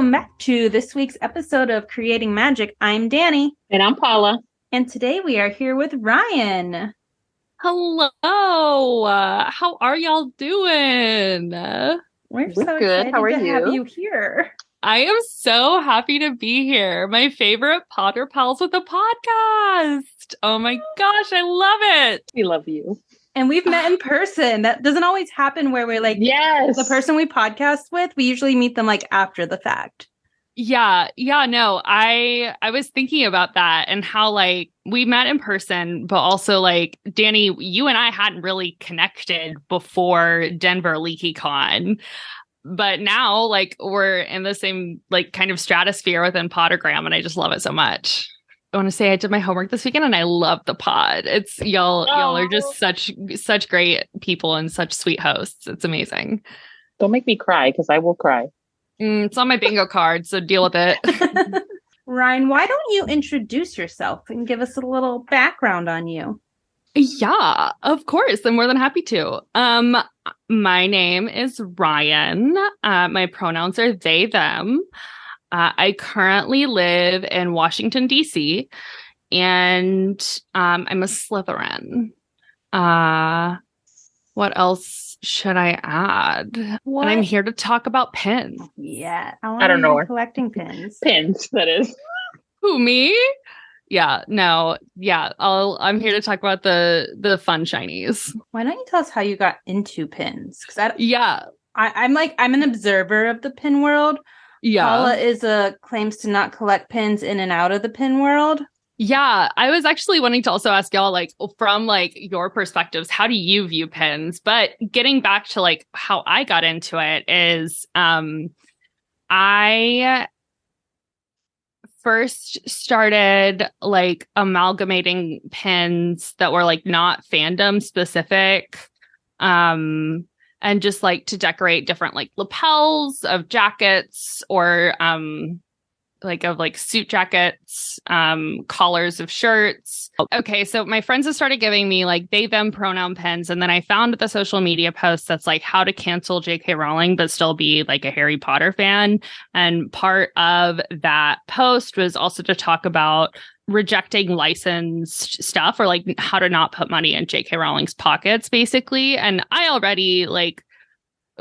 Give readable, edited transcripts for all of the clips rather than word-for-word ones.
welcome back to this week's episode of Creating Magic. I'm Dani. And I'm Paula. And today we are here with Ryann. Hello. How are y'all doing? We're so good. excited How are to you? have you here. I am so happy to be here. My favorite Potter Pals with a podcast. Oh my gosh, I love it. We love you. And we've met in person. That doesn't always happen where we're like, yes, the person we podcast with, we usually meet them like after the fact. Yeah, no, I was thinking about that and how like we met in person, but also like Dani, you and I hadn't really connected before Denver LeakyCon. But now like we're in the same like kind of stratosphere within Pottergram, and I just love it so much. I want to say I did my homework this weekend and I love the pod. It's y'all are just such great people and such sweet hosts. It's amazing. Don't make me cry because I will cry. It's on my bingo card, so deal with it. Ryann, why don't you introduce yourself and give us a little background on you? Yeah, of course. I'm more than happy to. My name is Ryann. My pronouns are they, them. I currently live in Washington, D.C., and I'm a Slytherin. What else should I add? What? And I'm here to talk about pins. Yeah, I don't know. Collecting pins. Pins, that is. Who, me? Yeah, no, yeah. I'm here to talk about the fun shinies. Why don't you tell us how you got into pins? Because Yeah, I'm an observer of the pin world. yeah. Paula claims to not collect pins in and out of the pin world. Yeah, I was actually wanting to also ask y'all, like, from like your perspectives, how do you view pins? But getting back to like how I got into it is, I first started like amalgamating pins that were like not fandom specific, and just like to decorate different like lapels of jackets or like of like suit jackets, collars of shirts. Okay, so my friends have started giving me like they them pronoun pins, and then I found the social media post that's like how to cancel J.K. Rowling but still be like a Harry Potter fan. And part of that post was also to talk about rejecting licensed stuff or like how to not put money in J.K. Rowling's pockets, basically. And I already like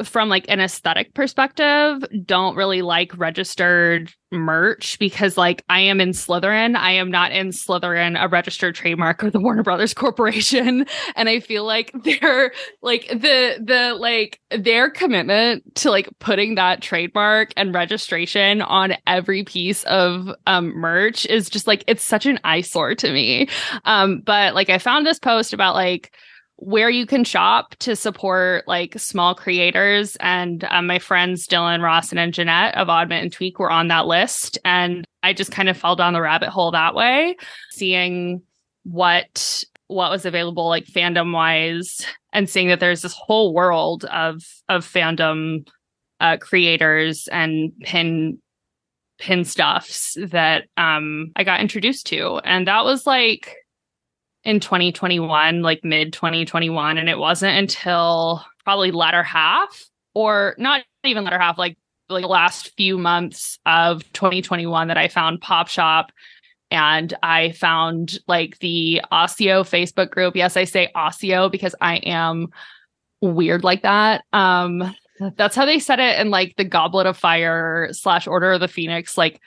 from like an aesthetic perspective, don't really like registered merch because like I am in Slytherin. I am not in Slytherin, a registered trademark or the Warner Brothers Corporation. And I feel like they're like their commitment to like putting that trademark and registration on every piece of merch is just like, it's such an eyesore to me. But like I found this post about like where you can shop to support like small creators. And my friends Dylan, Ross, and Jeanette of Oddment and Tweak were on that list. And I just kind of fell down the rabbit hole that way, seeing what was available like fandom wise and seeing that there's this whole world of fandom creators and pin stuffs that I got introduced to. And that was like in 2021, like mid 2021. And it wasn't until probably latter half or not even latter half, like the last few months of 2021 that I found Pop Shop. And I found like the Osseo Facebook group. Yes, I say Osseo because I am weird like that. That's how they said it in like the Goblet of Fire / Order of the Phoenix, like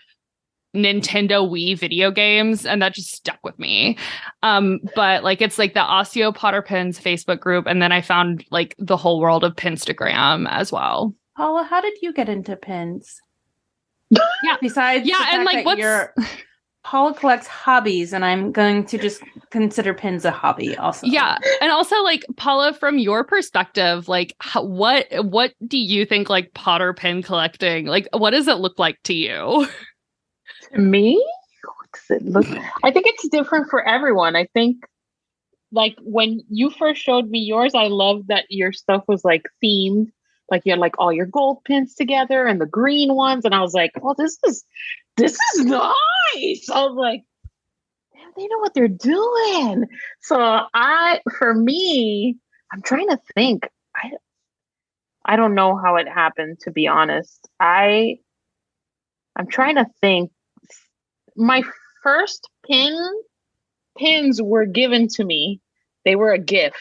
Nintendo Wii video games, and that just stuck with me. But like it's like the Osseo Potter Pins Facebook group, and then I found like the whole world of Pinstagram as well. Paula, how did you get into pins? Yeah, besides and like Paula collects hobbies, and I'm going to just consider pins a hobby also. Yeah, and also like Paula, from your perspective, like what do you think like Potter pin collecting, like what does it look like to you? Me? What does it look? I think it's different for everyone. I think like when you first showed me yours, I loved that your stuff was like themed. Like you had like all your gold pins together and the green ones, and I was like, "Oh, this is nice." I was like, "Damn, they know what they're doing." So for me, I'm trying to think. I don't know how it happened, to be honest. I I'm trying to think. My first pins were given to me. They were a gift.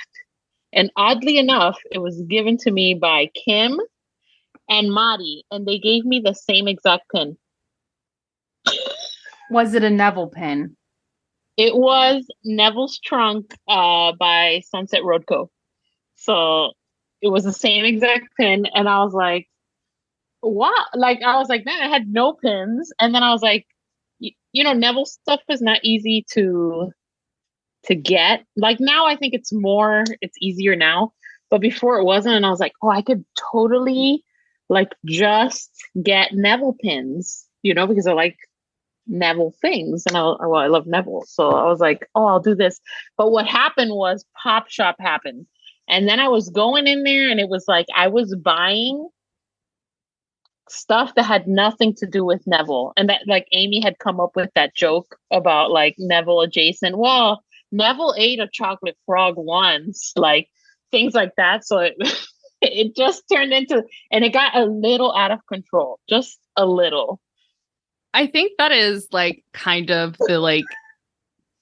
And oddly enough, it was given to me by Kim and Madi, and they gave me the same exact pin. Was it a Neville pin? It was Neville's Trunk by Sunset Road Co. So it was the same exact pin. And I was like, wow. Like, I was like, man, I had no pins. And then I was like, Neville stuff is not easy to get. Like, now I think it's easier now. But before it wasn't. And I was like, oh, I could totally like just get Neville pins, because I like Neville things. And I love Neville. So I was like, oh, I'll do this. But what happened was Pop Shop happened. And then I was going in there and it was like I was buying stuff that had nothing to do with Neville. And that, like, Amy had come up with that joke about like Neville adjacent. Well, Neville ate a chocolate frog once, like things like that. So it just turned into, and it got a little out of control, just a little. I think that is like kind of the like,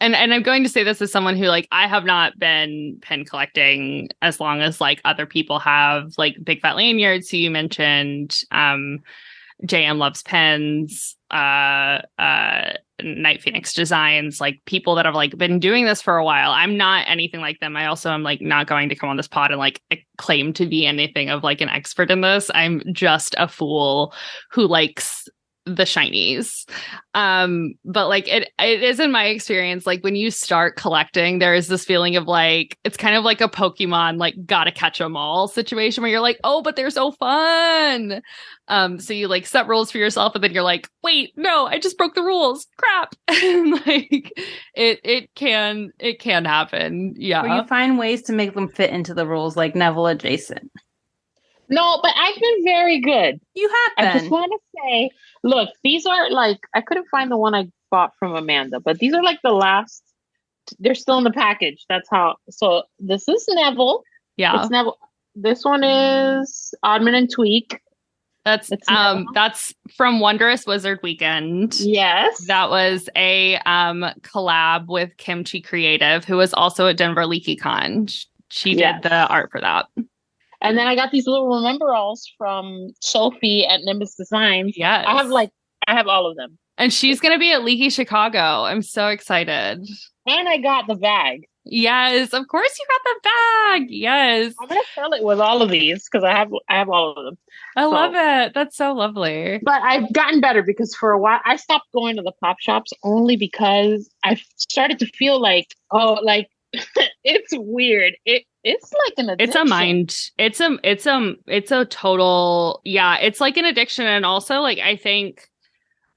and I'm going to say this as someone who like, I have not been pen collecting as long as like other people have, like Big Fat Lanyards, who you mentioned, JM Loves Pens, Night Phoenix Designs, like people that have like been doing this for a while. I'm not anything like them. I also am like not going to come on this pod and like claim to be anything of like an expert in this. I'm just a fool who likes the shinies. But like it is in my experience, like when you start collecting, there is this feeling of like, it's kind of like a Pokemon, like gotta catch them all situation where you're like, oh, but they're so fun. So you like set rules for yourself and then you're like, wait, no, I just broke the rules. Crap. And like it can happen. Yeah. Or you find ways to make them fit into the rules, like Neville adjacent. No, but I've been very good. You have been. I just want to say, look, these are like, I couldn't find the one I bought from Amanda, but these are like the last, they're still in the package. That's how, so this is Neville. Yeah. It's Neville. This one is Oddman and Tweak. That's from Wondrous Wizard Weekend. Yes. That was a collab with Kimchi Creative, who was also at Denver LeakyCon. She did the art for that. And then I got these little remember-alls from Sophie at Nimbus Designs. Yes. I have all of them. And she's going to be at Leaky Chicago. I'm so excited. And I got the bag. Yes, of course you got the bag. Yes. I'm going to fill it with all of these because I have all of them. I love it. That's so lovely. But I've gotten better because for a while I stopped going to the pop shops only because I started to feel like, oh, like it's weird. It's like an addiction. It's a mind. It's a total, yeah, it's like an addiction. And also like, I think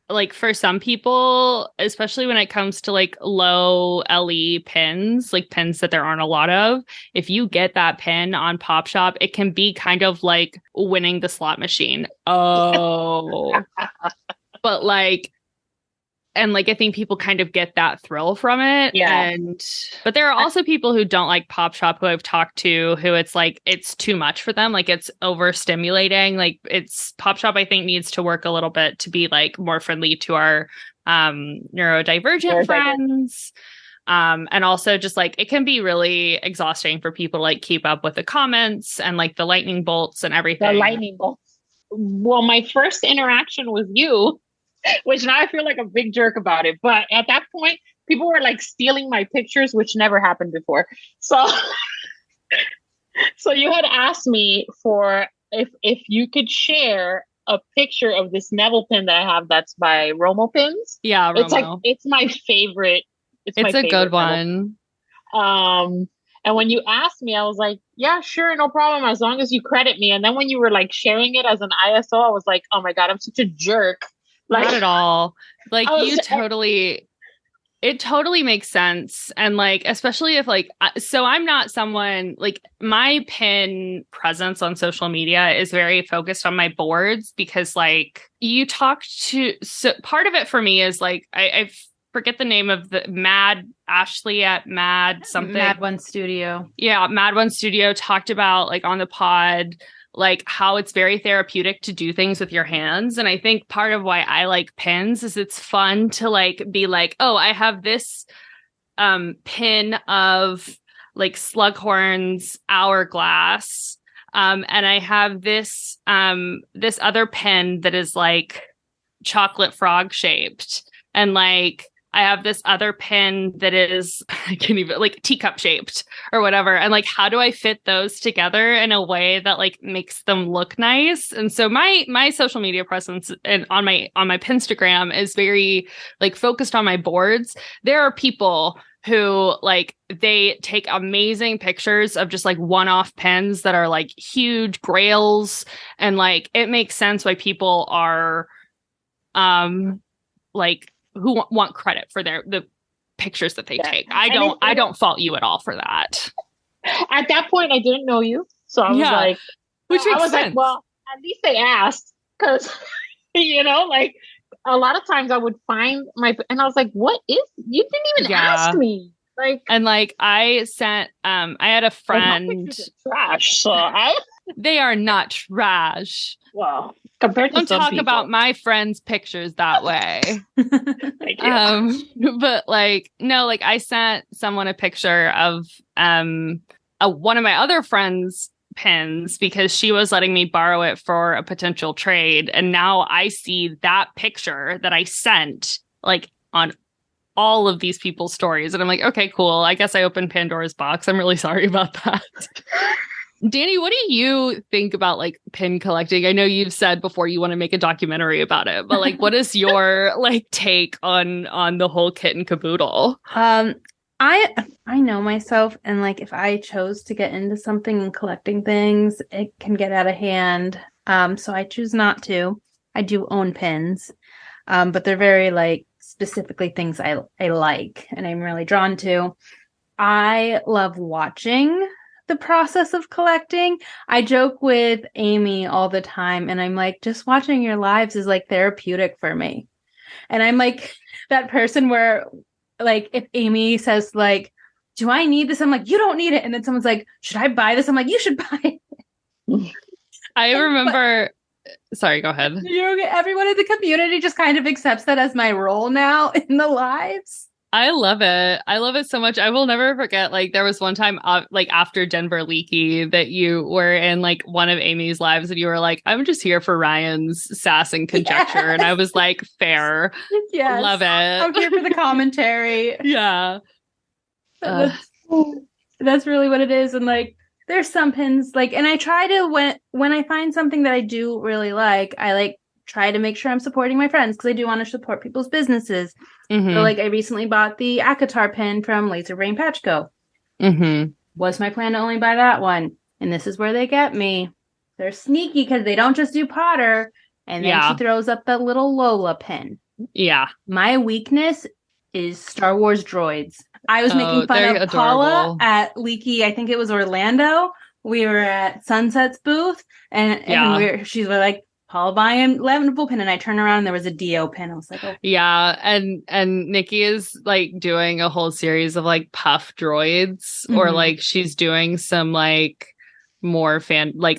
like for some people, especially when it comes to like low LE pins, like pins that there aren't a lot of, if you get that pin on Pop Shop, it can be kind of like winning the slot machine. Oh, but like, and like, I think people kind of get that thrill from it. Yeah. But there are also people who don't like Pop Shop who I've talked to who it's like, it's too much for them. Like it's overstimulating. Like it's Pop Shop, I think needs to work a little bit to be like more friendly to our neurodivergent friends. And also just like, it can be really exhausting for people to like keep up with the comments and like the lightning bolts and everything. The lightning bolts. Well, my first interaction with you, which now I feel like a big jerk about it. But at that point, people were like stealing my pictures, which never happened before. So, so you had asked me for if you could share a picture of this Neville pin that I have that's by Romo Pins. Yeah, Romo. It's my favorite. It's a favorite good one. And when you asked me, I was like, yeah, sure, no problem, as long as you credit me. And then when you were like sharing it as an ISO, I was like, oh my God, I'm such a jerk. Like, not at all. Like it totally makes sense. And like, especially if like, so I'm not someone like my pin presence on social media is very focused on my boards because like you talk to, so part of it for me is like, I forget the name of the Ashley at Mad something. Mad One Studio. Yeah. Mad One Studio talked about like on the pod, like how it's very therapeutic to do things with your hands. And I think part of why I like pins is it's fun to like be like, oh, I have this pin of like Slughorn's hourglass. And I have this this other pin that is like chocolate frog shaped. And like I have this other pin that is, I can't even, like teacup shaped or whatever. And like, how do I fit those together in a way that like makes them look nice? And so my social media presence and on my Pinstagram is very like focused on my boards. There are people who like they take amazing pictures of just like one-off pins that are like huge grails, and like it makes sense why people are like who want credit for the pictures that they take. I don't fault you at all for that. At that point, I didn't know you, so I was like, which makes sense. like, well, at least they asked, because you know, like a lot of times I would find and I was like, what is? You didn't even ask me. Like, and like I sent, I had a friend. Like, my pictures are trash, so they are not trash. Well, compared to don't some talk people. about my friends' pictures that way. Thank you. But like, no, like I sent someone a picture of one of my other friends' pins because she was letting me borrow it for a potential trade, and now I see that picture that I sent like on all of these people's stories, and I'm like, okay, cool. I guess I opened Pandora's box. I'm really sorry about that. Dani, what do you think about like pin collecting? I know you've said before you want to make a documentary about it, but like, what is your like take on the whole kit and caboodle? I know myself, and like if I chose to get into something and collecting things, it can get out of hand. So I choose not to. I do own pins, but they're very like specifically things I like and I'm really drawn to. I love watching the process of collecting. I joke with Amy all the time, and I'm like, just watching your lives is like therapeutic for me. And I'm like that person where like if Amy says like, do I need this? I'm like, you don't need it. And then someone's like, should I buy this? I'm like, you should buy it. I remember sorry, go ahead. Everyone in the community just kind of accepts that as my role now in the lives. I love it. I love it so much. I will never forget, like, there was one time, like, after Denver Leaky that you were in, like, one of Amy's lives and you were like, I'm just here for Ryan's sass and conjecture. Yes. And I was like, fair. Yes. Love it. I'm here for the commentary. Yeah. That's really what it is. And, like, there's some pins, like, and I try to, when I find something that I do really like, I, like, try to make sure I'm supporting my friends because I do want to support people's businesses. Mm-hmm. So, like, I recently bought the Akatar pin from Laser Brain Patch Co. Mm-hmm. Was my plan to only buy that one. And this is where they get me. They're sneaky because they don't just do Potter. And then she throws up the little Lola pin. Yeah. My weakness is Star Wars droids. I was making fun of Paula at Leaky, I think it was Orlando. We were at Sunset's booth. And she's like, Paul buying Levenable pin, and I turned around and there was a Dio pin. I was like, oh. Yeah, and Nikki is like doing a whole series of like puff droids, or like she's doing some like more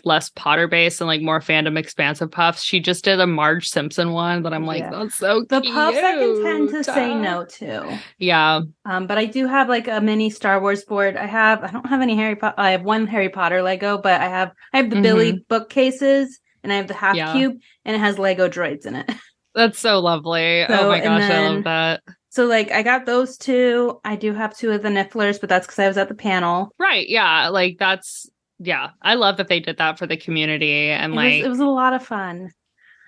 less Potter based and like more fandom expansive puffs. She just did a Marge Simpson one that I'm like, that's so the cute. puffs I can tend to say no to. Yeah. But I do have like a mini Star Wars board. I don't have any Harry Potter. I have one Harry Potter Lego, but I have the Billy bookcases. And I have the half cube, and it has Lego droids in it. That's so lovely. Oh my gosh, I love that. So, like, I got those two. I do have two of the Nifflers, but that's because I was at the panel. Right, yeah. Like, I love that they did that for the community. And, it was a lot of fun.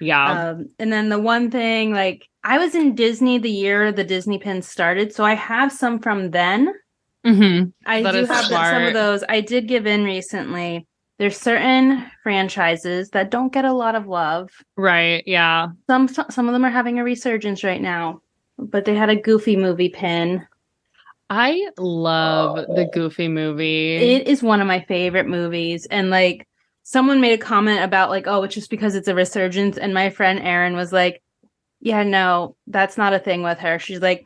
Yeah. And then the one thing, like, I was in Disney the year the Disney pins started, so I have some from then. Mm-hmm. I do have some of those. I did give in recently. There's certain franchises that don't get a lot of love. Right, yeah. Some of them are having a resurgence right now. But they had a Goofy movie pin. I love the Goofy movie. It is one of my favorite movies. And, like, someone made a comment about, like, oh, it's just because it's a resurgence. And my friend Erin was like, yeah, no, that's not a thing with her. She's like,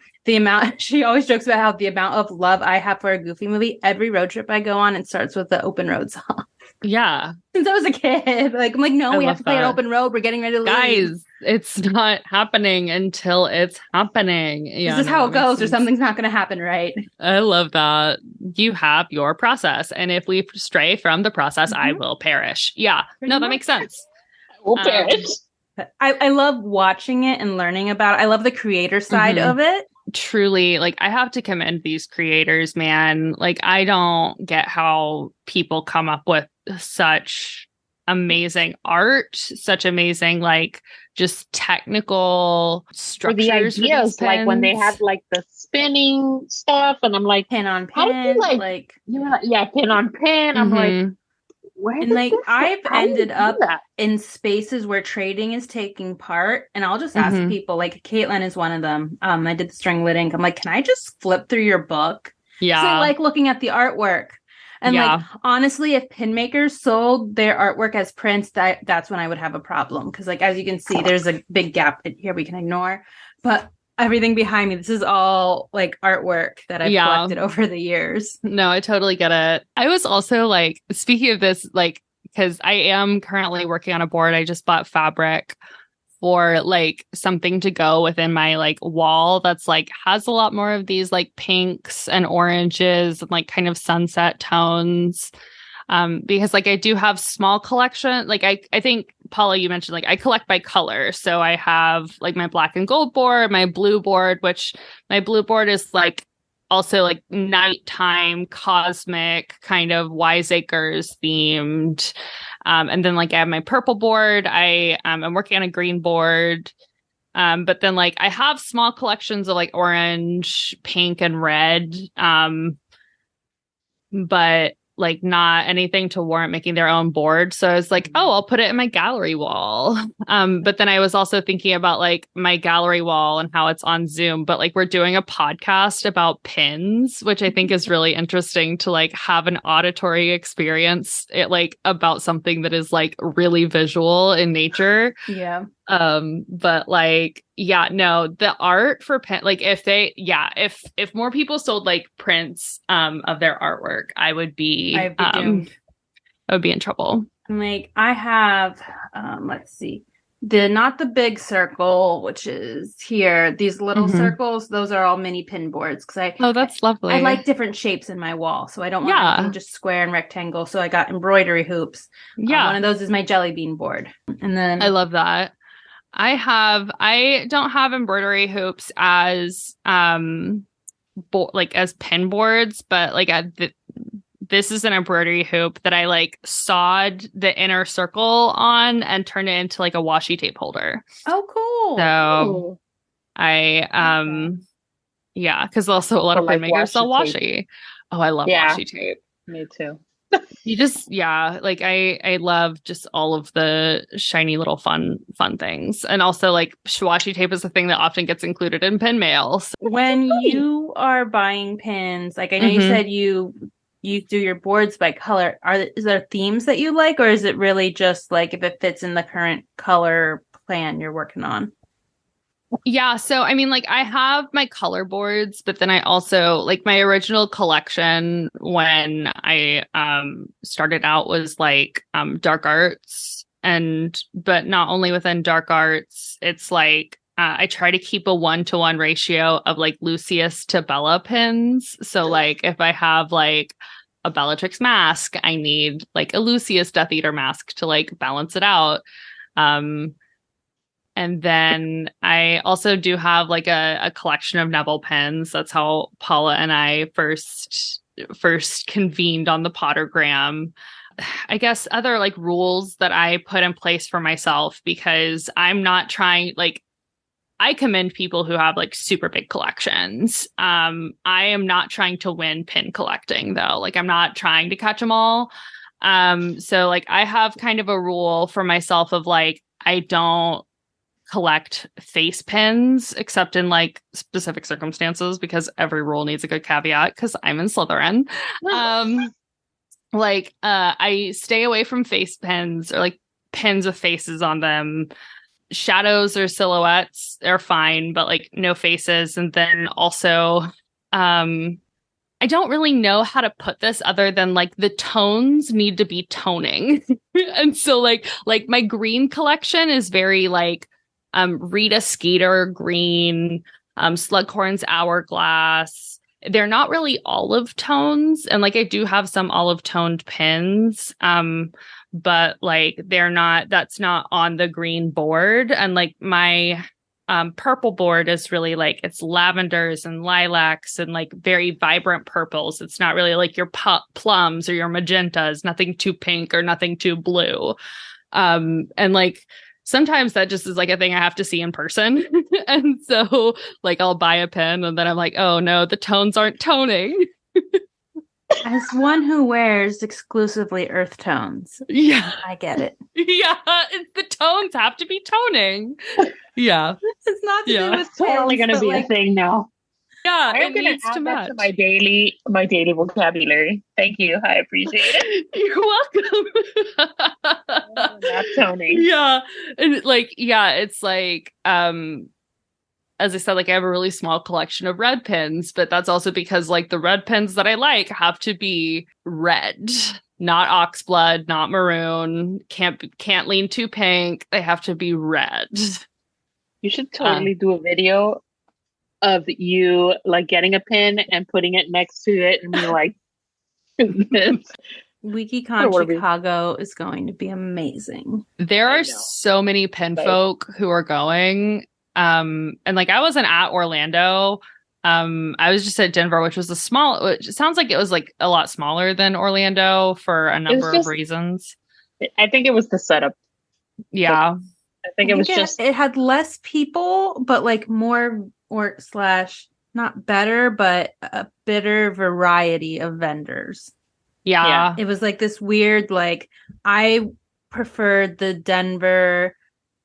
she always jokes about how the amount of love I have for a Goofy movie, every road trip I go on, it starts with the Open Road song. Yeah. Since I was a kid. Like, I'm like, no, we have to play an open road. We're getting ready to leave. Guys, it's not happening until it's happening. Yeah, this is how it goes, or something's not going to happen, right? I love that. You have your process. And if we stray from the process, I will perish. Yeah. No, that makes sense. We'll perish. I love watching it and learning about it. I love the creator side of it. Truly, like, I have to commend these creators, man. Like, I don't get how people come up with such amazing art, such amazing, like, just technical structures. For the ideas, like when they have like the spinning stuff, and I'm like, pin on pin, how do you like yeah, pin on pin. I'm like, where? And like, I've ended up in spaces where trading is taking part, and I'll just ask people, like Caitlin is one of them. I did the string lit ink. I'm like, can I just flip through your book? Yeah. So I like looking at the artwork. And like, honestly, if pin makers sold their artwork as prints, that's when I would have a problem. Because like, as you can see, there's a big gap here we can ignore. But everything behind me, this is all like artwork that I've collected over the years. No, I totally get it. I was also like, speaking of this, like, because I am currently working on a board. I just bought fabric for like something to go within my like wall that's like has a lot more of these like pinks and oranges and like kind of sunset tones. Because like I do have small collection. Like I think Paula, you mentioned like I collect by color. So I have like my black and gold board, my blue board, which my blue board is like also like nighttime cosmic kind of wiseacres themed. And then like I have my purple board. I'm working on a green board. But then like I have small collections of like orange, pink, and red. But like not anything to warrant making their own board. So I was like, oh, I'll put it in my gallery wall. But then I was also thinking about like my gallery wall and how it's on Zoom, but like we're doing a podcast about pins, which I think is really interesting to like have an auditory experience like about something that is like really visual in nature. Yeah. But like, yeah, no, the art for pen, like if more people sold like prints of their artwork, I would be doomed. I would be in trouble. Like I have let's see, not the big circle, which is here, these little circles, those are all mini pin boards because that's lovely. I like different shapes in my wall, so I don't want anything just square and rectangle, so I got embroidery hoops. One of those is my jelly bean board, and then I love that. I don't have embroidery hoops as like as pin boards, but like this is an embroidery hoop that I like sawed the inner circle on and turned it into like a washi tape holder. Oh, cool. So because also a lot of pin makers sell washi. Oh, I love washi tape. Me too. You just like I love just all of the shiny little fun things, and also like washi tape is a thing that often gets included in pin mail. So. When you are buying pins, like I know you said you do your boards by color. Is there themes that you like, or is it really just like if it fits in the current color plan you're working on? Yeah, so I mean, like I have my color boards, but then I also like my original collection when I started out was like dark arts, but not only within dark arts, it's like I try to keep a 1-to-1 ratio of like Lucius to Bella pins. So like if I have like a Bellatrix mask, I need like a Lucius Death Eater mask to like balance it out. And then I also do have like a collection of Neville pens. That's how Paula and I first convened on the Pottergram. I guess other like rules that I put in place for myself, because I'm not trying, like, I commend people who have like super big collections. I am not trying to win pin collecting though. Like I'm not trying to catch them all. So like I have kind of a rule for myself of like, I don't collect face pins except in like specific circumstances, because every rule needs a good caveat because I'm in Slytherin. I stay away from face pins or like pins with faces on them. Shadows or silhouettes are fine, but like no faces. And then also I don't really know how to put this other than like the tones need to be toning. And so like my green collection is very like Rita Skeeter green, Slughorn's Hourglass. They're not really olive tones, and like I do have some olive toned pins. But like that's not on the green board. And like my purple board is really like it's lavenders and lilacs and like very vibrant purples. It's not really like your plums or your magentas, nothing too pink or nothing too blue. And like sometimes that just is like a thing I have to see in person. And so like I'll buy a pen and then I'm like, oh no, the tones aren't toning. As one who wears exclusively earth tones, yeah, I get it. Yeah, the tones have to be toning. Yeah, It's not to do with It's totally going to be a thing now. Yeah, I'm going to add that to my daily vocabulary. Thank you. I appreciate it. You're welcome. Not toning. Yeah, and like it's like as I said, like I have a really small collection of red pens, but that's also because like the red pens that I like have to be red, not oxblood, not maroon, can't lean too pink. They have to be red. You should totally do a video of you like getting a pen and putting it next to it and be like, this. WikiCon Chicago is going to be amazing. There are so many pen folk who are going. And like I wasn't at Orlando. I was just at Denver, which was which sounds like it was like a lot smaller than Orlando for a number of reasons. I think it was the setup. Yeah. Like, I think it was just it had less people, but like more / not better, but a better variety of vendors. Yeah. It was like this weird, like I preferred the Denver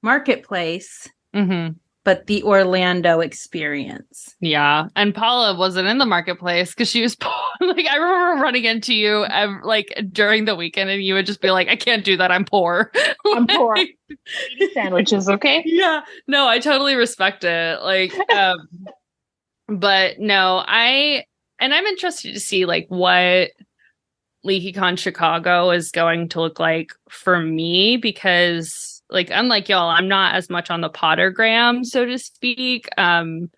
marketplace. Mm-hmm. But the Orlando experience. Yeah. And Paula wasn't in the marketplace because she was like, I remember running into you like during the weekend and you would just be like, I can't do that. I'm poor. I'm poor. Sandwiches, okay? Yeah. No, I totally respect it. Like, but no, I'm interested to see like what LeakyCon Chicago is going to look like for me because like, unlike y'all, I'm not as much on the Pottergram, so to speak. And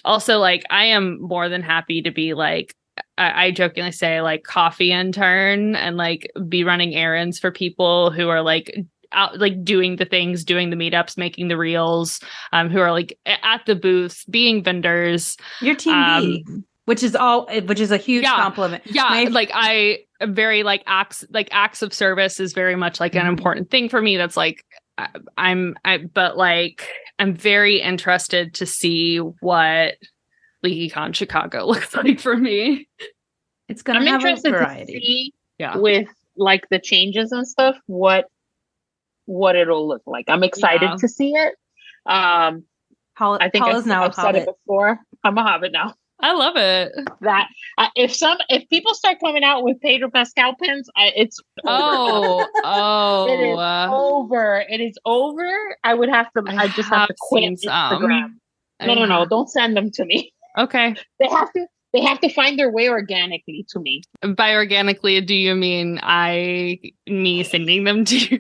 also, like, I am more than happy to be like, I jokingly say, like, coffee intern and like be running errands for people who are like out, like doing the things, doing the meetups, making the reels, who are like at the booths, being vendors. Your team B. Which is a huge compliment. Yeah, like I very like acts of service is very much like an important thing for me. That's like but like I'm very interested to see what LeakyCon Chicago looks like for me. It's gonna have a variety. To see with like the changes and stuff, what it'll look like. I'm excited to see it. I think I've said it before. I'm a hobbit now. I love it. That if people start coming out with Pedro Pascal pens, it's over. It is over. It is over. I would have to. I just have to quit Instagram. No. Don't send them to me. Okay. They have to find their way organically to me. By organically, do you mean me sending them to you?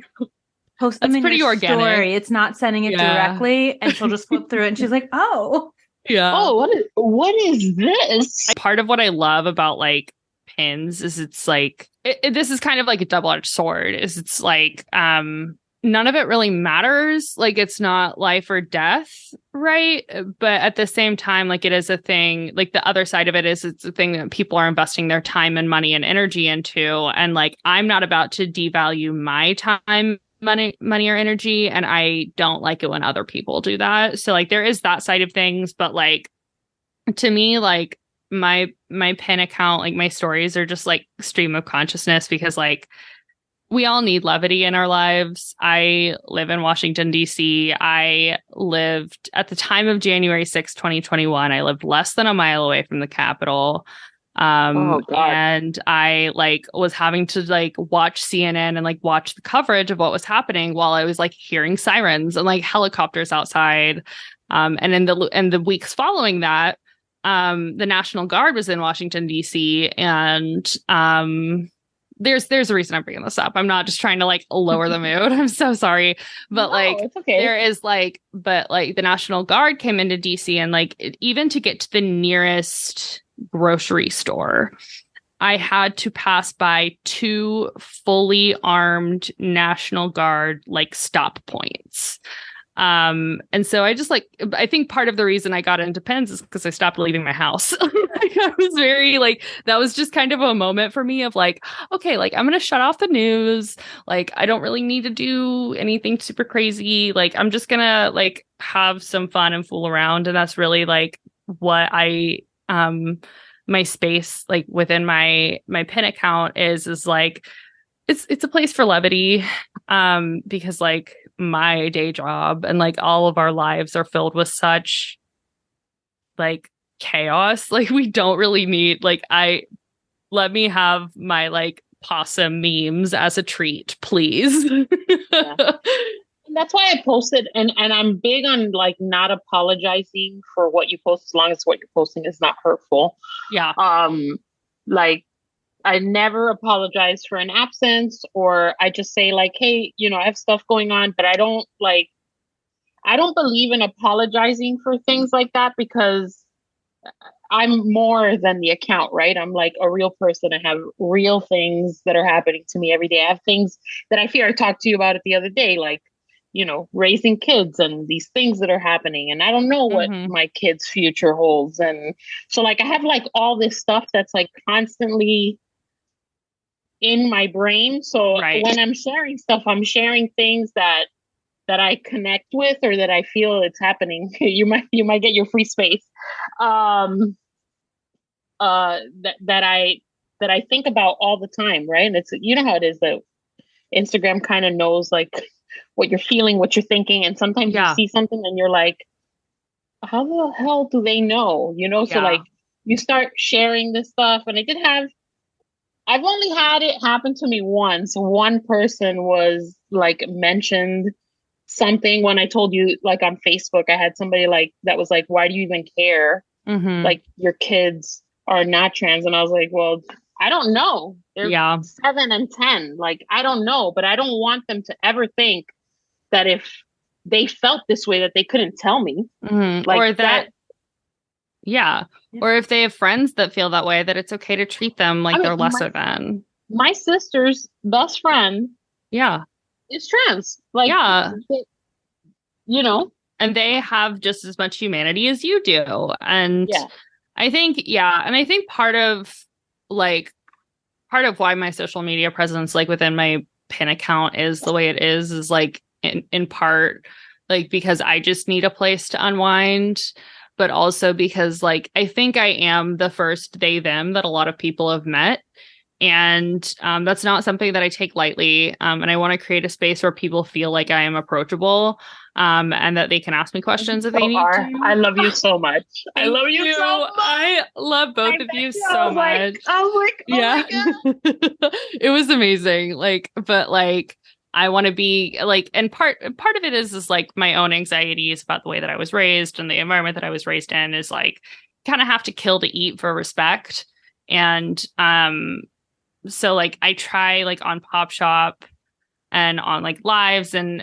Post them in pretty your organic. Story. It's not sending it directly, and she'll just flip through it, and she's like, "Oh, yeah. Oh, what is this?" Part of what I love about like pins is it's like this is kind of like a double-edged sword. Is it's like none of it really matters. Like it's not life or death, right? But at the same time, like it is a thing. Like the other side of it is it's a thing that people are investing their time and money and energy into. And like I'm not about to devalue my time, money or energy, and I don't like it when other people do that. So like there is that side of things, but like to me, like my pen account, like my stories are just like stream of consciousness because like we all need levity in our lives. I live in Washington, D.C. I lived at the time of January 6th, 2021. I lived less than a mile away from the Capitol. And I like was having to like watch CNN and like watch the coverage of what was happening while I was like hearing sirens and like helicopters outside. And in the weeks following that, the National Guard was in Washington, D.C. And there's a reason I'm bringing this up. I'm not just trying to like lower the mood. I'm so sorry. But like, it's okay. there is like, but like the National Guard came into DC, and like even to get to the nearest grocery store, I had to pass by 2 fully armed National Guard like stop points. And so I just like, I think part of the reason I got into pens is because I stopped leaving my house. Like, I was very like, that was just kind of a moment for me of like, okay, like I'm going to shut off the news. Like, I don't really need to do anything super crazy. Like, I'm just going to like have some fun and fool around. And that's really like what my space like within my pen account is like, it's a place for levity. Because like my day job and like all of our lives are filled with such like chaos. Like, we don't really need like, let me have my like possum memes as a treat, please. Yeah. And that's why I posted, and I'm big on like not apologizing for what you post as long as what you're posting is not hurtful. Yeah. Like, I never apologize for an absence, or I just say like, hey, you know, I have stuff going on, but I don't believe in apologizing for things like that, because I'm more than the account, right? I'm like a real person. I have real things that are happening to me every day. I have things that I fear. I talked to you about it the other day, like, you know, raising kids and these things that are happening. And I don't know what my kids' future holds. And so like, I have like all this stuff that's like constantly in my brain. So when I'm sharing stuff, I'm sharing things that I connect with, or that I feel it's happening. You might get your free space. That I think about all the time, right? And it's, you know how it is that Instagram kind of knows like what you're feeling, what you're thinking, and sometimes you see something and you're like, how the hell do they know? You know, so like you start sharing this stuff, and I've only had it happen to me once. One person was like mentioned something when I told you, like on Facebook, I had somebody like that was like, why do you even care? Like, your kids are not trans. And I was like, well, I don't know. They're 7 and 10. Like, I don't know, but I don't want them to ever think that if they felt this way that they couldn't tell me. Like, or that. Yeah. Or if they have friends that feel that way, that it's okay to treat them like they're lesser than. My sister's best friend is trans. Like, you know. And they have just as much humanity as you do. And I think, and I think part of why my social media presence, like within my pin account, is the way it is like in part, like, because I just need a place to unwind, but also because like, I think I am the first they, them that a lot of people have met. And that's not something that I take lightly. And I want to create a space where people feel like I am approachable, and that they can ask me questions if they need to. I love you so much. I love you so much. I love both of you so much. I was like, oh my God. It was amazing. Like, but like, I want to be like, and part of it is like my own anxieties about the way that I was raised and the environment that I was raised in is like, kind of have to kill to eat for respect. And so like I try like on Pop Shop and on like lives and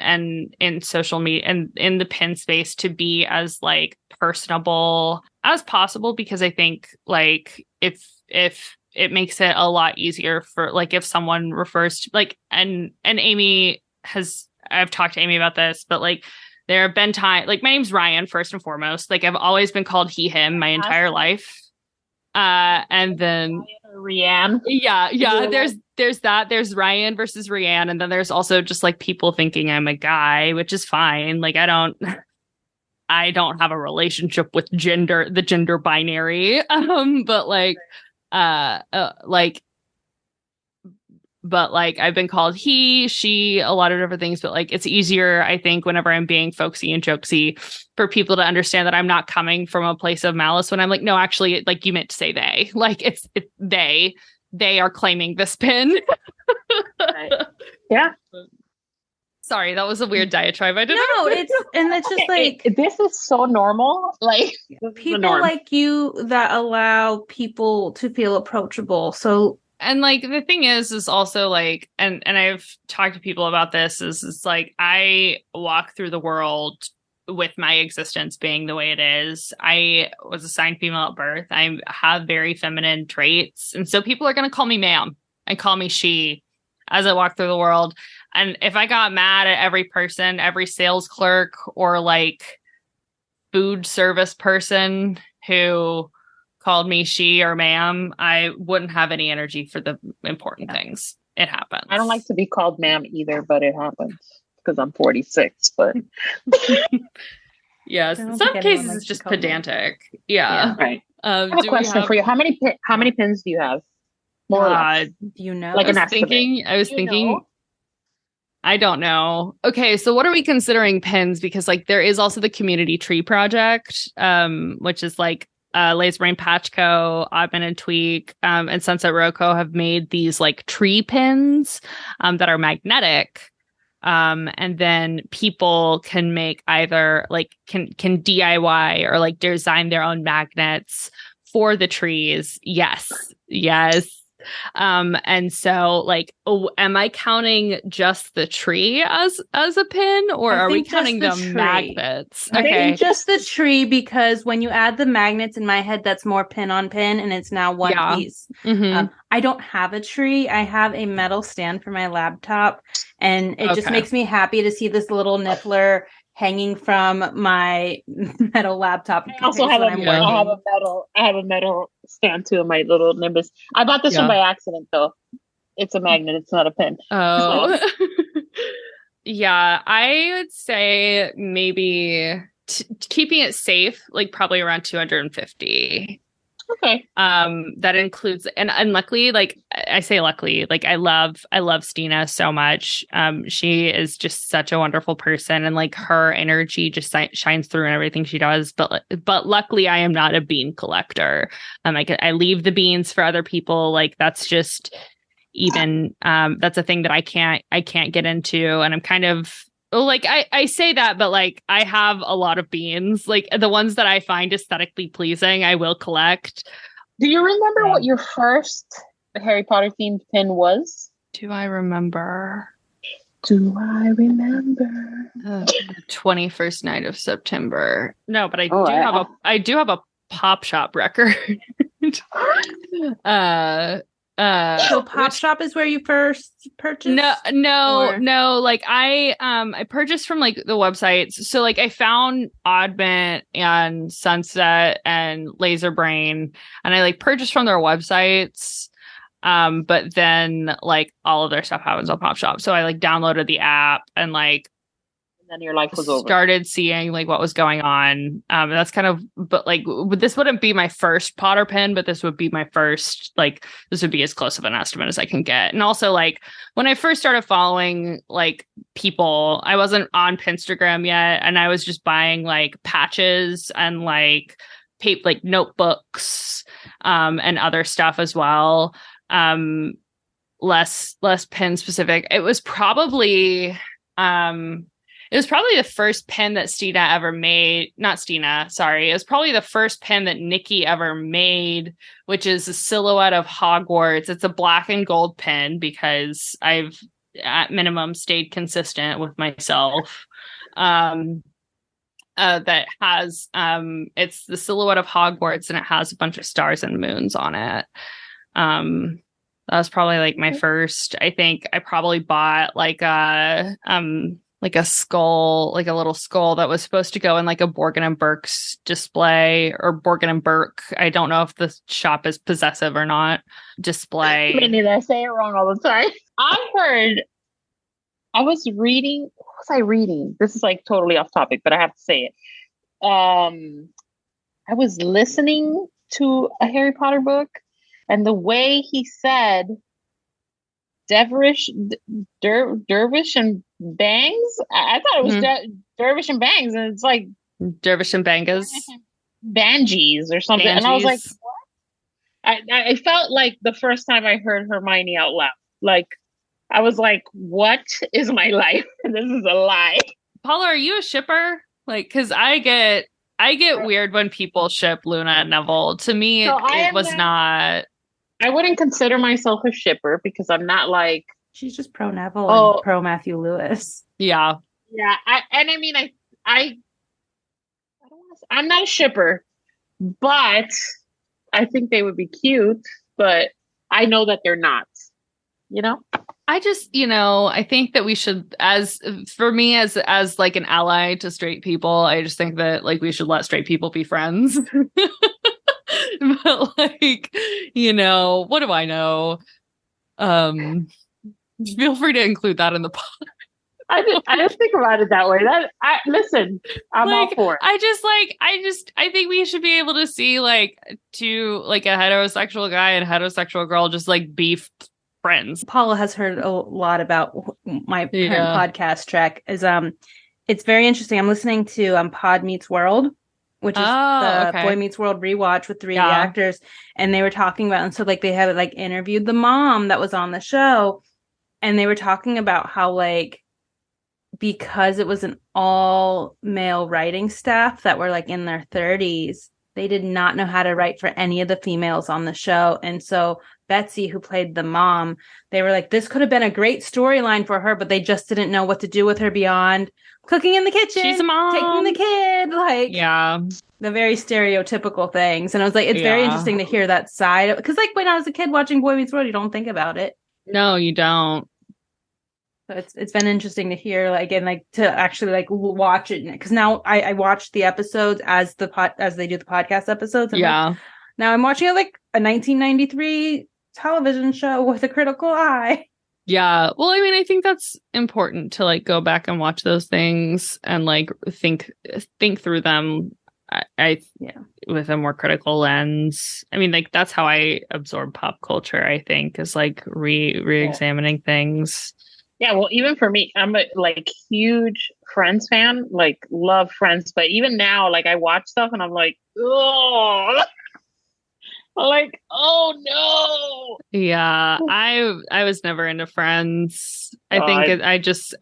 in social media and in the pin space to be as like personable as possible, because I think like if it makes it a lot easier for like if someone refers to like and Amy I've talked to Amy about this, but like there have been times like my name's Ryann first and foremost, like I've always been called he, him my entire life. And then Ryann. There's that. There's Ryann versus Ryann, and then there's also just like people thinking I'm a guy, which is fine. Like I don't have a relationship with the gender binary. But I've been called he, she, a lot of different things, but like it's easier, I think, whenever I'm being folksy and jokesy for people to understand that I'm not coming from a place of malice when I'm like, no, actually, like you meant to say they. Like it's they are claiming this pin. Right. Yeah. Sorry, that was a weird diatribe. I didn't No, it's just like this is so normal. Like this is the people norm. like you that allow people to feel approachable. So And like the thing is also like, and I've talked to people about this, is it's like I walk through the world with my existence being the way it is. I was assigned female at birth. I have very feminine traits. And so people are going to call me ma'am and call me she as I walk through the world. And if I got mad at every person, every sales clerk or like food service person who called me she or ma'am, I wouldn't have any energy for the important things. It happens. I don't like to be called ma'am either, but it happens because I'm 46. But yes, I don't in think some anyone cases likes it's to just call me. pedantic. Yeah. right. I have a Do question for you. How many pins do you have? More or less. do you know? Like I an was estimate. thinking. I was Do you thinking. know? I don't know. Okay, so what are we considering pins? Because like there is also the Community Tree Project, which is like Laser Brain Patch Co., Oddman and Tweak, and Sunset Row Co. have made these like tree pins that are magnetic. And then people can make either like can DIY or like design their own magnets for the trees. Yes. And so like, am I counting just the tree as a pin, or I are we think just counting the the tree. magnets? I Okay. think just the tree, because when you add the magnets in my head, that's more pin on pin, and it's now one Yeah. piece. Mhm. I don't have a tree. I have a metal stand for my laptop, and it just Okay. makes me happy to see this little niffler hanging from my metal laptop. I also have when I'm Yeah. working. I have a metal stand too, my little Nimbus. I bought this one by accident though. It's a magnet, it's not a pin. Oh. Yeah, I would say maybe keeping it safe, like probably around 250. Okay. That includes, and luckily, like I say luckily, like I love Stina so much. She is just such a wonderful person, and like her energy just shines through in everything she does. But luckily I am not a bean collector. I leave the beans for other people. Like that's just even that's a thing that I can't get into, and I'm kind of like I say that, but like I have a lot of beans, like the ones that I find aesthetically pleasing I will collect. Do you remember what your first Harry Potter themed pin was? Do I remember? Do I remember? The 21st night of September. No, but I do have a Pop Shop record. So Pop Shop is where you first purchased? No. Like I purchased from like the websites. So like I found Oddment and Sunset and Laser Brain, and I like purchased from their websites. But then like all of their stuff happens on Pop Shop. So I like downloaded the app and like then your life was over. Started seeing like what was going on. That's kind of, but like this wouldn't be my first Potter pin, but this would be my first, like this would be as close of an estimate as I can get. And also like when I first started following like people, I wasn't on Pinstagram yet, and I was just buying like patches and like like notebooks and other stuff as well. Less pin specific. It was probably the first pen that Stina ever made. Not Stina, sorry. It was probably the first pen that Nikki ever made, which is a silhouette of Hogwarts. It's a black and gold pen because I've at minimum stayed consistent with myself. That has it's the silhouette of Hogwarts, and it has a bunch of stars and moons on it. That was probably like my first. I think I probably bought like a skull, like a little skull that was supposed to go in like a Borgin and Burke's display, or Borgin and Burke. I don't know if the shop is possessive or not. Display. Me neither. I say it wrong all the time. I was reading. What was I reading? This is like totally off topic, but I have to say it. I was listening to a Harry Potter book, and the way he said Dervish and Bangs. I thought it was Dervish and Bangs, and it's like Dervish and Bangas, Bangies or something. And I was like, what? I felt like the first time I heard Hermione out loud. Like I was like, what is my life? This is a lie. Paula, are you a shipper? Like, because I get weird when people ship Luna and Neville. To me, So it was not. I wouldn't consider myself a shipper because I'm not like, She's just pro Neville Oh. and pro Matthew Lewis. Yeah. yeah. I'm not a shipper, but I think they would be cute, but I know that they're not, you know? I just, I think that we should, for me, as like an ally to straight people, I just think that like we should let straight people be friends. But like, what do I know? Feel free to include that in the pod. I didn't think about it that way. Listen, I'm all for it. I think we should be able to see like two, like a heterosexual guy and heterosexual girl just like be friends. Paula has heard a lot about my current podcast track. It's very interesting. I'm listening to Pod Meets World, which is the Boy Meets World rewatch with 3 actors, and they were talking about, and so like they had like interviewed the mom that was on the show, and they were talking about how like, because it was an all male writing staff that were like in their 30s, they did not know how to write for any of the females on the show. And so Betsy, who played the mom, they were like, this could have been a great storyline for her, but they just didn't know what to do with her beyond cooking in the kitchen. She's a mom. Taking the kid, like yeah, the very stereotypical things. And I was like, it's very interesting to hear that side, because like when I was a kid watching Boy Meets World, you don't think about it. No, you don't. So it's been interesting to hear, like, and like to actually like watch it, because now I watch the episodes as they do the podcast episodes. And yeah. Like, now I'm watching it like a 1993 television show with a critical eye. Yeah. Well, I mean, I think that's important to like go back and watch those things and like think through them. With a more critical lens. I mean, like that's how I absorb pop culture, I think, is like re-examining things. Yeah, well, even for me, I'm a like huge Friends fan, like love Friends. But even now, like I watch stuff and I'm like, oh, like, oh no. Yeah, I was never into Friends. I think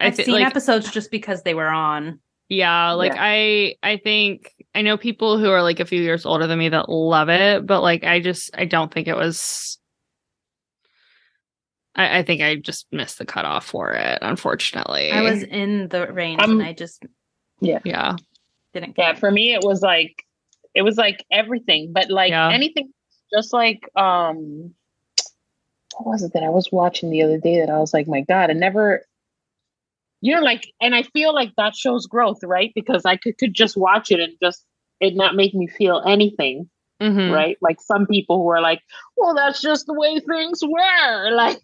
I've seen like episodes just because they were on. Yeah, like yeah. I think I know people who are like a few years older than me that love it, but like I don't think it was. I think I just missed the cutoff for it, unfortunately. I was in the range and I just didn't care. Yeah, for me it was like everything, but like anything, just like what was it that I was watching the other day that I was like, my God, I never, like, and I feel like that shows growth, right? Because I could just watch it and just it not make me feel anything, right? Like some people who are like, well, that's just the way things were, like.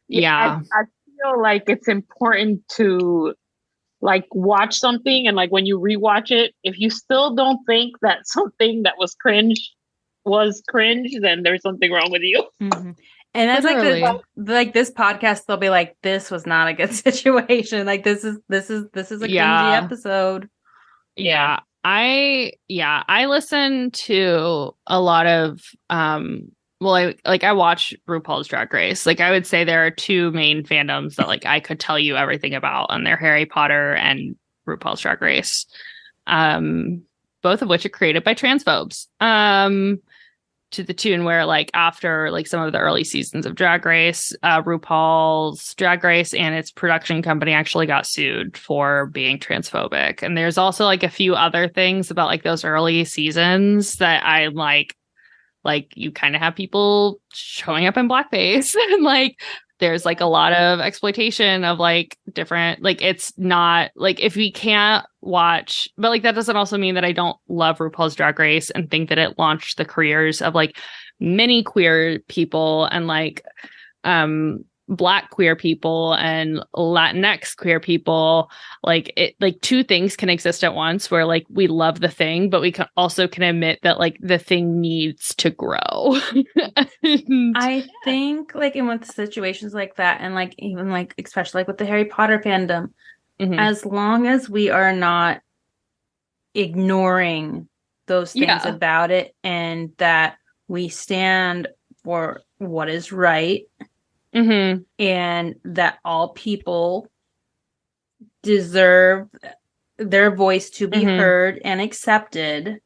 Yeah, I feel like it's important to like watch something, and like when you rewatch it, if you still don't think that something that was cringe, then there's something wrong with you. Mm-hmm. And that's like this podcast, they'll be like, this was not a good situation. Like this is a cringy episode. Yeah. I listen to a lot of I watch RuPaul's Drag Race. Like I would say there are two main fandoms that like I could tell you everything about, and they're Harry Potter and RuPaul's Drag Race. Both of which are created by transphobes. To the tune where like after like some of the early seasons of Drag Race, RuPaul's Drag Race and its production company actually got sued for being transphobic. And there's also like a few other things about like those early seasons that I like you kind of have people showing up in blackface and like there's like a lot of exploitation of like different, like it's not like if we can't watch, but like that doesn't also mean that I don't love RuPaul's Drag Race and think that it launched the careers of like many queer people and like Black queer people and Latinx queer people. Like it, like two things can exist at once where like we love the thing, but we can admit that like the thing needs to grow. I think like in with situations like that, and like even like especially like with the Harry Potter fandom, as long as we are not ignoring those things about it, and that we stand for what is right Mm-hmm. and that all people deserve their voice to be Mhm. heard and accepted.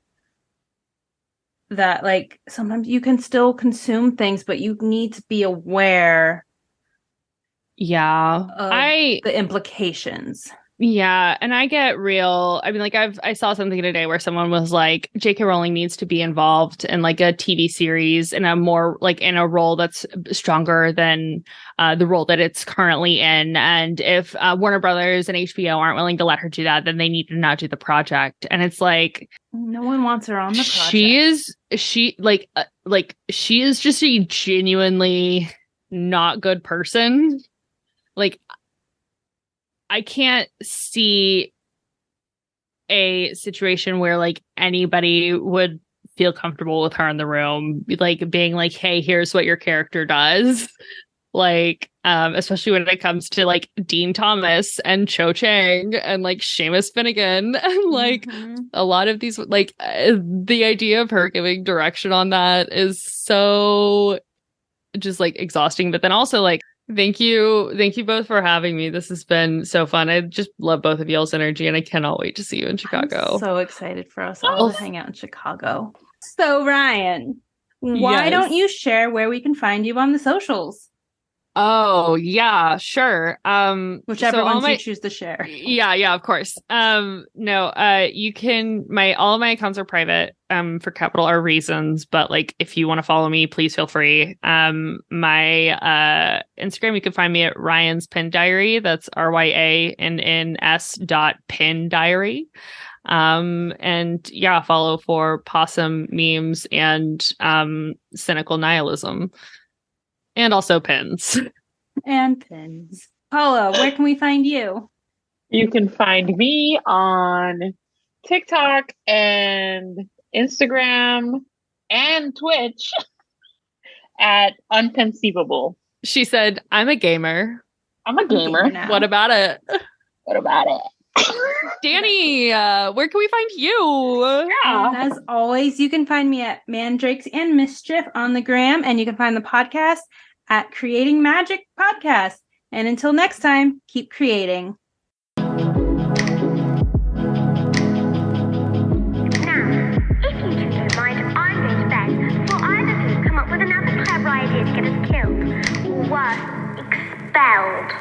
That like sometimes you can still consume things, but you need to be aware Yeah. of the implications. Yeah, and I get real. I mean, like I saw something today where someone was like, J.K. Rowling needs to be involved in like a TV series in a more like in a role that's stronger than the role that it's currently in. And if Warner Brothers and HBO aren't willing to let her do that, then they need to not do the project. And it's like No one wants her on the project. she is just a genuinely not good person. Like I can't see a situation where like anybody would feel comfortable with her in the room, like being like, hey, here's what your character does. Like, especially when it comes to like Dean Thomas and Cho Chang and like Seamus Finnegan and like a lot of these, like the idea of her giving direction on that is so just like exhausting. But then also like, thank you both for having me. This has been so fun. I just love both of y'all's energy, and I cannot wait to see you in Chicago. I'm so excited for us all to hang out in Chicago. So Ryan, why don't you share where we can find you on the socials? Oh, yeah, sure. Whichever ones you choose to share. Yeah, of course. You can all of my accounts are private, for capital R reasons, but like if you want to follow me, please feel free. My Instagram, you can find me at Ryan's Pin Diary. That's RYANNS.pin diary. And yeah, follow for possum memes and cynical nihilism. And also pins. And pins. Paula, where can we find you? You can find me on TikTok and Instagram and Twitch at Unconceivable. She said, I'm a gamer. I'm a gamer. What about it? What about it? Dani, where can we find you? And as always, you can find me at Mandrakes and Mischief on the gram, and you can find the podcast at Creating Magic Podcast. And until next time, keep creating. Now, if you two don't mind, I'm going to bed before either of you come up with another clever idea to get us killed, or worse, expelled.